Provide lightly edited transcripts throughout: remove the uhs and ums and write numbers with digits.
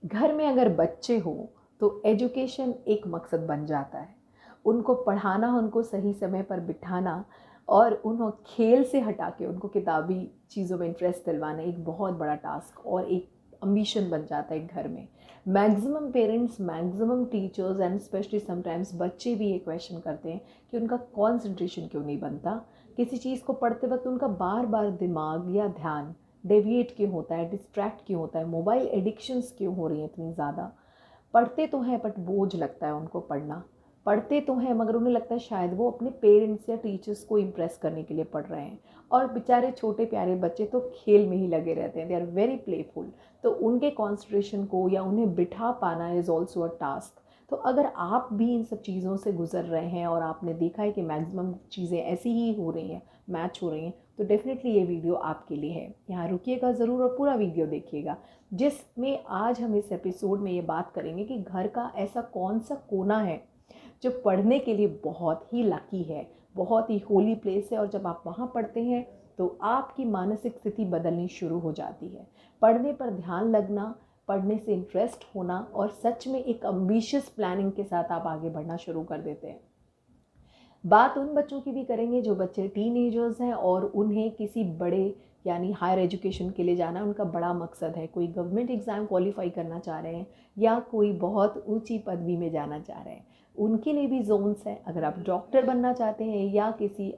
घर में अगर बच्चे हो तो एजुकेशन एक मकसद बन जाता है। उनको पढ़ाना, उनको सही समय पर बिठाना और उन्हें खेल से हटा के उनको किताबी चीज़ों में इंटरेस्ट दिलवाना एक बहुत बड़ा टास्क और एक अम्बिशन बन जाता है घर में। Maximum parents, maximum teachers and specially sometimes बच्चे भी ये क्वेश्चन करते हैं कि उनका कॉन्सेंट्रेशन क्यों नहीं बनता, किसी चीज़ को पढ़ते वक्त उनका बार बार दिमाग या ध्यान डेविएट क्यों होता है, डिस्ट्रैक्ट क्यों होता है, मोबाइल एडिक्शंस क्यों हो रही हैं इतनी ज़्यादा। पढ़ते तो हैं बट बोझ लगता है उनको पढ़ना, पढ़ते तो हैं मगर उन्हें लगता है शायद वो अपने पेरेंट्स या टीचर्स को इम्प्रेस करने के लिए पढ़ रहे हैं। और बेचारे छोटे प्यारे बच्चे तो खेल में ही लगे रहते हैं, दे आर वेरी प्लेफुल। तो उनके कॉन्सेंट्रेशन को या उन्हें बिठा पाना इज़ ऑल्सो अ टास्क। तो अगर आप भी इन सब चीज़ों से गुजर रहे हैं और आपने देखा है कि मैक्सिमम चीज़ें ऐसी ही हो रही हैं, मैच हो रही हैं, तो डेफिनेटली ये वीडियो आपके लिए है। यहाँ रुकिएगा ज़रूर और पूरा वीडियो देखिएगा, जिसमें आज हम इस एपिसोड में ये बात करेंगे कि घर का ऐसा कौन सा कोना है जो पढ़ने के लिए बहुत ही लकी है, बहुत ही होली प्लेस है। और जब आप वहाँ पढ़ते हैं तो आपकी मानसिक स्थिति बदलनी शुरू हो जाती है। पढ़ने पर ध्यान लगना, पढ़ने से इंटरेस्ट होना और सच में एक अम्बिशियस प्लानिंग के साथ आप आगे बढ़ना शुरू कर देते हैं। बात उन बच्चों की भी करेंगे जो बच्चे टीनेजर्स हैं और उन्हें किसी बड़े यानी हायर एजुकेशन के लिए जाना उनका बड़ा मकसद है। कोई गवर्नमेंट एग्ज़ाम क्वालिफाई करना चाह रहे हैं या कोई बहुत ऊंची पदवी में जाना चाह रहे हैं, उनके लिए भी जोन्स हैं। अगर आप डॉक्टर बनना चाहते हैं या किसी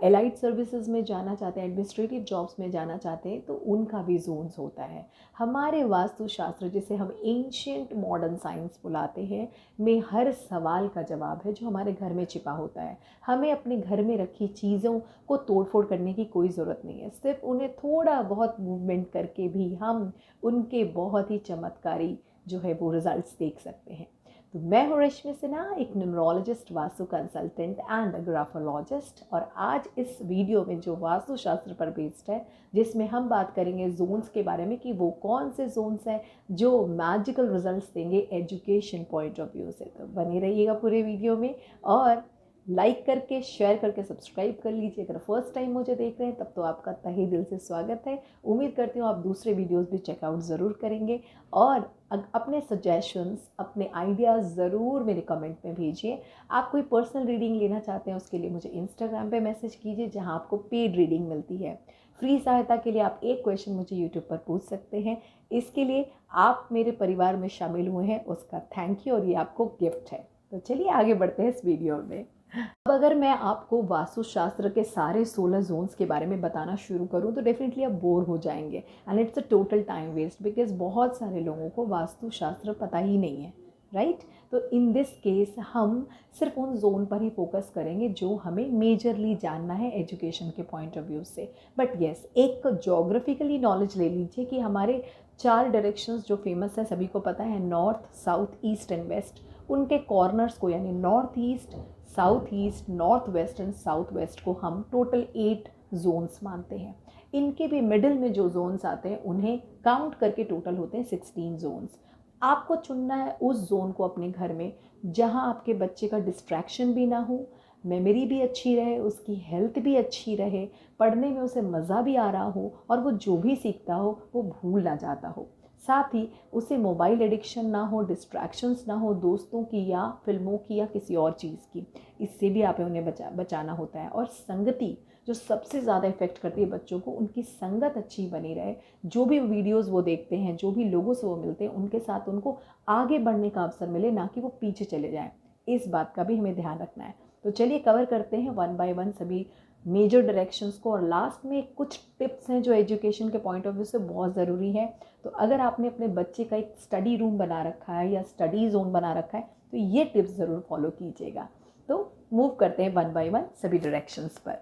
एलाइड सर्विसेज में जाना चाहते हैं, एडमिनिस्ट्रेटिव जॉब्स में जाना चाहते हैं, तो उनका भी जोन्स होता है। हमारे वास्तुशास्त्र, जिसे हम एंशियंट मॉडर्न साइंस बुलाते हैं, में हर सवाल का जवाब है जो हमारे घर में छिपा होता है। हमें अपने घर में रखी चीज़ों को तोड़फोड़ करने की कोई ज़रूरत नहीं है, सिर्फ उन्हें थोड़ा बहुत मूवमेंट करके भी हम उनके बहुत ही चमत्कारी जो है वो रिजल्ट्स देख सकते हैं। तो मैं हूँ रश्मि सिन्हा, एक numerologist, vastu consultant and graphologist. और आज इस वीडियो में जो वास्तुशास्त्र पर बेस्ड है, जिसमें हम बात करेंगे जोन्स के बारे में कि वो कौन से जोन्स हैं जो मैजिकल रिजल्ट्स देंगे एजुकेशन पॉइंट ऑफ व्यू से। तो बने रहिएगा पूरे वीडियो में और लाइक करके, शेयर करके सब्सक्राइब कर लीजिए। अगर फर्स्ट टाइम मुझे देख रहे हैं तब तो आपका तहे दिल से स्वागत है। उम्मीद करती हूँ आप दूसरे वीडियोस भी चेकआउट ज़रूर करेंगे और अपने सजेशंस, अपने आइडियाज़ ज़रूर मेरे कमेंट में भेजिए। आप कोई पर्सनल रीडिंग लेना चाहते हैं उसके लिए मुझे इंस्टाग्राम पे मैसेज कीजिए, जहाँ आपको पेड रीडिंग मिलती है। फ्री सहायता के लिए आप एक क्वेश्चन मुझे यूट्यूब पर पूछ सकते हैं। इसके लिए आप मेरे परिवार में शामिल हुए हैं, उसका थैंक यू और ये आपको गिफ्ट है। तो चलिए आगे बढ़ते हैं इस वीडियो में। अब अगर मैं आपको वास्तुशास्त्र के सारे 16 जोन्स के बारे में बताना शुरू करूं तो डेफिनेटली आप बोर हो जाएंगे and it's a total time waste, because बहुत सारे लोगों को वास्तुशास्त्र पता ही नहीं है, राइट। तो इन दिस केस हम सिर्फ उन जोन पर ही फोकस करेंगे जो हमें मेजरली जानना है एजुकेशन के पॉइंट ऑफ व्यू से। बट येस, एक जोग्राफिकली नॉलेज ले लीजिए कि हमारे 4 डायरेक्शंस जो फेमस है, सभी को पता है, north, south, east and west. उनके कॉर्नर्स को यानी north east, south east, north west and south west को हम टोटल 8 जोन्स मानते हैं। इनके भी मिडिल में जो जोन्स आते हैं उन्हें काउंट करके टोटल होते हैं 16 जोन्स। आपको चुनना है उस जोन को अपने घर में जहां आपके बच्चे का डिस्ट्रैक्शन भी ना हो, मेमोरी भी अच्छी रहे, उसकी हेल्थ भी अच्छी रहे, पढ़ने में उसे मज़ा भी आ रहा हो और वो जो भी सीखता हो वो भूल ना जाता हो। साथ ही उसे मोबाइल एडिक्शन ना हो, डिस्ट्रैक्शंस ना हो दोस्तों की या फिल्मों की या किसी और चीज़ की, इससे भी आप उन्हें बचाना होता है। और संगति जो सबसे ज़्यादा इफेक्ट करती है बच्चों को, उनकी संगत अच्छी बनी रहे। जो भी वीडियोस वो देखते हैं, जो भी लोगों से वो मिलते हैं, उनके साथ उनको आगे बढ़ने का अवसर मिले, ना कि वो पीछे चले जाएं। इस बात का भी हमें ध्यान रखना है। तो चलिए कवर करते हैं वन बाय वन सभी मेजर डायरेक्शंस को और लास्ट में कुछ टिप्स हैं जो एजुकेशन के पॉइंट ऑफ व्यू से बहुत ज़रूरी है। तो अगर आपने अपने बच्चे का एक स्टडी रूम बना रखा है या स्टडी जोन बना रखा है तो ये टिप्स ज़रूर फॉलो कीजिएगा। तो मूव करते हैं वन बाय वन सभी डायरेक्शंस पर।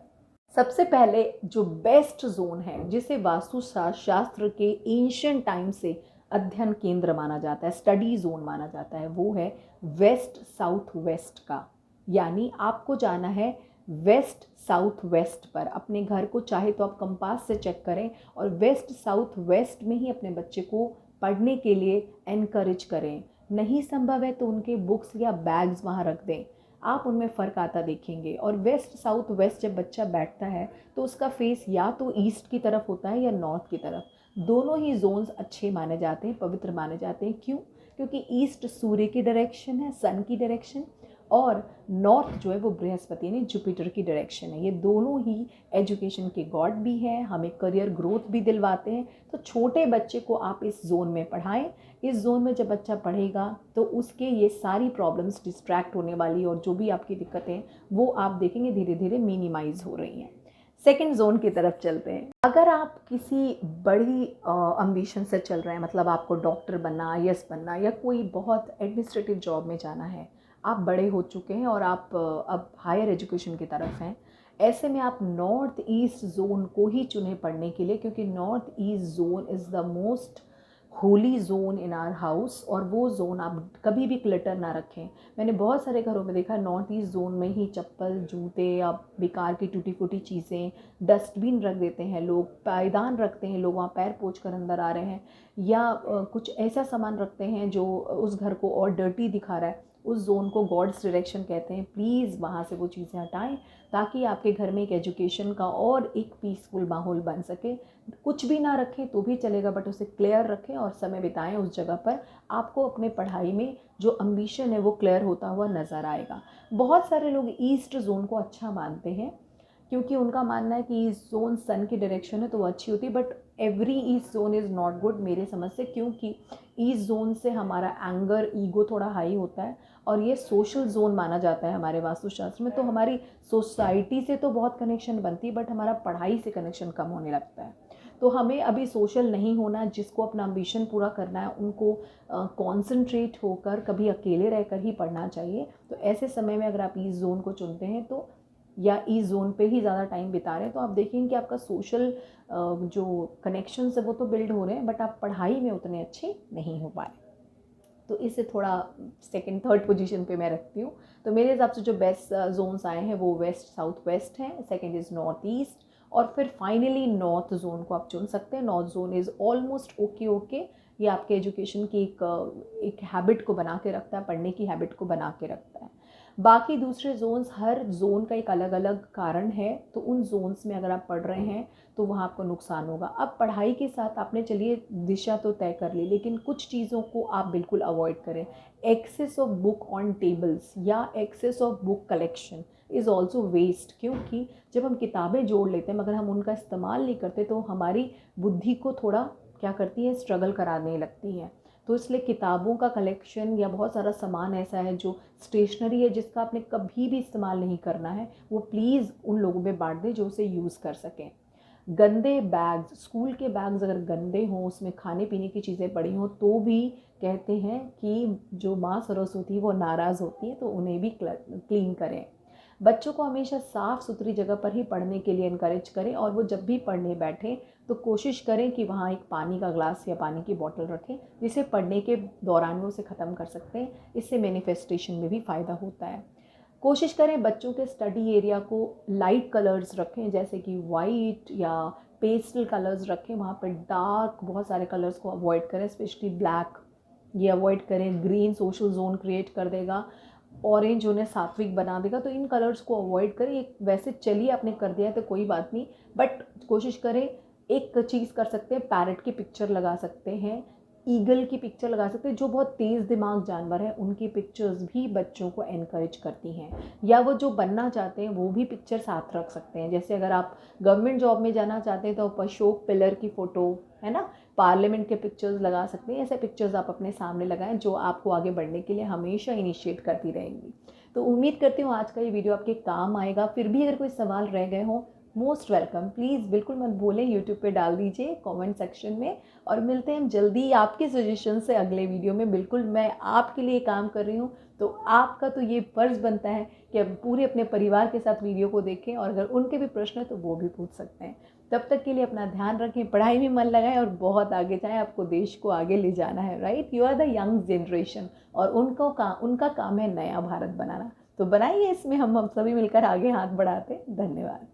सबसे पहले जो बेस्ट जोन है, जिसे वास्तुशास्त्र के एंशियंट टाइम से अध्ययन केंद्र माना जाता है, स्टडी जोन माना जाता है, वो है वेस्ट साउथ वेस्ट का। यानी आपको जाना है वेस्ट साउथ वेस्ट पर अपने घर को, चाहे तो आप कंपास से चेक करें और वेस्ट साउथ वेस्ट में ही अपने बच्चे को पढ़ने के लिए एनकरेज करें। नहीं संभव है तो उनके बुक्स या बैग्स वहाँ रख दें, आप उनमें फ़र्क आता देखेंगे। और वेस्ट साउथ वेस्ट जब बच्चा बैठता है तो उसका फेस या तो ईस्ट की तरफ होता है या नॉर्थ की तरफ। दोनों ही जोन्स अच्छे माने जाते हैं, पवित्र माने जाते हैं। क्यों? क्योंकि ईस्ट सूर्य की डायरेक्शन है, सन की डायरेक्शन, और नॉर्थ जो है वो बृहस्पति यानी जुपिटर की डायरेक्शन है। ये दोनों ही एजुकेशन के गॉड भी हैं, हमें करियर ग्रोथ भी दिलवाते हैं। तो छोटे बच्चे को आप इस जोन में पढ़ाएं। इस जोन में जब बच्चा पढ़ेगा तो उसके ये सारी प्रॉब्लम्स, डिस्ट्रैक्ट होने वाली और जो भी आपकी दिक्कतें वो आप देखेंगे धीरे धीरे मिनिमाइज हो रही हैं। सेकेंड जोन की तरफ चलते हैं। अगर आप किसी बड़ी एम्बिशन से चल रहे हैं, मतलब आपको डॉक्टर बनना, आईएएस बनना, या कोई बहुत एडमिनिस्ट्रेटिव जॉब में जाना है, आप बड़े हो चुके हैं और आप अब हायर एजुकेशन की तरफ हैं, ऐसे में आप नॉर्थ ईस्ट जोन को ही चुने पढ़ने के लिए, क्योंकि north east zone is the most holy zone in our house. और वो जोन आप कभी भी क्लटर ना रखें। मैंने बहुत सारे घरों में देखा नॉर्थ ईस्ट जोन में ही चप्पल, जूते या बेकार की टूटी फूटी चीज़ें, डस्टबिन रख देते हैं लोग, पायदान रखते हैं लोग, वहाँ पैर पोंछ कर अंदर आ रहे हैं, या कुछ ऐसा सामान रखते हैं जो उस घर को और डर्टी दिखा रहा है। उस जोन को गॉड्स डायरेक्शन कहते हैं। प्लीज़ वहाँ से वो चीज़ें हटाएं ताकि आपके घर में एक एजुकेशन का और एक पीसफुल माहौल बन सके। कुछ भी ना रखें तो भी चलेगा, बट उसे क्लियर रखें और समय बिताएं उस जगह पर। आपको अपने पढ़ाई में जो एम्बिशन है वो क्लियर होता हुआ नज़र आएगा। बहुत सारे लोग ईस्ट जोन को अच्छा मानते हैं क्योंकि उनका मानना है कि ईस्ट जोन सन की डायरेक्शन है तो वो अच्छी होती है, but every east zone is not good मेरे समझ से, क्योंकि ईस्ट जोन से हमारा एंगर, ईगो थोड़ा हाई होता है और ये सोशल जोन माना जाता है हमारे वास्तुशास्त्र में। तो हमारी सोसाइटी से तो बहुत कनेक्शन बनती है, बट हमारा पढ़ाई से कनेक्शन कम होने लगता है। तो हमें अभी सोशल नहीं होना, जिसको अपना एम्बिशन पूरा करना है उनको कॉन्सेंट्रेट होकर कभी अकेले रहकर ही पढ़ना चाहिए। तो ऐसे समय में अगर आप ईस्ट जोन को चुनते हैं तो, या ईस्ट जोन पे ही ज़्यादा टाइम बिता रहे हैं, तो आप देखेंगे कि आपका सोशल जो कनेक्शन है वो तो बिल्ड हो रहे हैं, बट आप पढ़ाई में उतने अच्छे नहीं हो पाए। तो इसे थोड़ा सेकंड थर्ड पोजीशन पे मैं रखती हूँ। तो मेरे हिसाब से जो बेस्ट जोन्स आए हैं वो वेस्ट, साउथ वेस्ट हैं, सेकंड इज़ नॉर्थ ईस्ट, और फिर फाइनली नॉर्थ जोन को आप चुन सकते हैं। North zone is almost okay. ये आपके एजुकेशन की एक हैबिट को बना के रखता है, पढ़ने की हैबिट को बना के रखता है। बाकी दूसरे जोन्स, हर जोन का एक अलग अलग कारण है, तो उन जोन्स में अगर आप पढ़ रहे हैं तो वहाँ आपको नुकसान होगा। अब पढ़ाई के साथ आपने चलिए दिशा तो तय कर ली, लेकिन कुछ चीज़ों को आप बिल्कुल अवॉइड करें। Excess of book on tables या excess of book collection is also waste, क्योंकि जब हम किताबें जोड़ लेते हैं मगर हम उनका इस्तेमाल नहीं करते तो हमारी बुद्धि को थोड़ा क्या करती है, स्ट्रगल कराने लगती है। तो इसलिए किताबों का कलेक्शन या बहुत सारा सामान ऐसा है जो स्टेशनरी है जिसका आपने कभी भी इस्तेमाल नहीं करना है, वो प्लीज़ उन लोगों में बांट दें जो उसे यूज़ कर सकें। गंदे बैग्स, स्कूल के बैग्स अगर गंदे हों, उसमें खाने पीने की चीज़ें पड़ी हों, तो भी कहते हैं कि जो माँ सरस्वती वो नाराज़ होती है, तो उन्हें भी क्लीन करें। बच्चों को हमेशा साफ़ सुथरी जगह पर ही पढ़ने के लिए इनकरेज करें, और वो जब भी पढ़ने बैठें तो कोशिश करें कि वहाँ एक पानी का ग्लास या पानी की बोतल रखें, जिसे पढ़ने के दौरान वो उसे ख़त्म कर सकते हैं। इससे मैनिफेस्टेशन में भी फ़ायदा होता है। कोशिश करें बच्चों के स्टडी एरिया को लाइट कलर्स रखें, जैसे कि वाइट या पेस्टल कलर्स रखें। वहाँ पर डार्क बहुत सारे कलर्स को अवॉइड करें, स्पेशली ब्लैक ये अवॉइड करें। ग्रीन सोशल जोन क्रिएट कर देगा, ऑरेंज उन्हें सात्विक बना देगा, तो इन कलर्स को अवॉइड करें। एक वैसे चलिए आपने कर दिया है तो कोई बात नहीं, बट कोशिश करें। एक चीज़ कर सकते हैं, पैरट की पिक्चर लगा सकते हैं, ईगल की पिक्चर लगा सकते हैं। जो बहुत तेज़ दिमाग जानवर है उनकी पिक्चर्स भी बच्चों को एनकरेज करती हैं, या वो जो बनना चाहते हैं वो भी पिक्चर साथ रख सकते हैं। जैसे अगर आप गवर्नमेंट जॉब में जाना चाहते हैं तो आप अशोक पिलर की फ़ोटो, है ना, पार्लियामेंट के पिक्चर्स लगा सकते हैं। ऐसे पिक्चर्स आप अपने सामने लगाएं जो आपको आगे बढ़ने के लिए हमेशा इनिशिएट करती रहेंगी। तो उम्मीद करती हूँ आज का ये वीडियो आपके काम आएगा। फिर भी अगर कोई सवाल रह गए हों, मोस्ट वेलकम, प्लीज़ बिल्कुल मत भूलें, यूट्यूब पे डाल दीजिए कमेंट सेक्शन में। और मिलते हैं हम जल्दी आपके सजेशन से अगले वीडियो में। बिल्कुल मैं आपके लिए काम कर रही हूँ, तो आपका तो ये फ़र्ज़ बनता है कि आप पूरे अपने परिवार के साथ वीडियो को देखें, और अगर उनके भी प्रश्न है तो वो भी पूछ सकते हैं। तब तक के लिए अपना ध्यान रखें, पढ़ाई में मन लगाएं और बहुत आगे जाएं। आपको देश को आगे ले जाना है, right? You are the young generation, और उनका काम है नया भारत बनाना। तो बनाइए, इसमें हम सभी मिलकर आगे हाथ बढ़ाते हैं। धन्यवाद।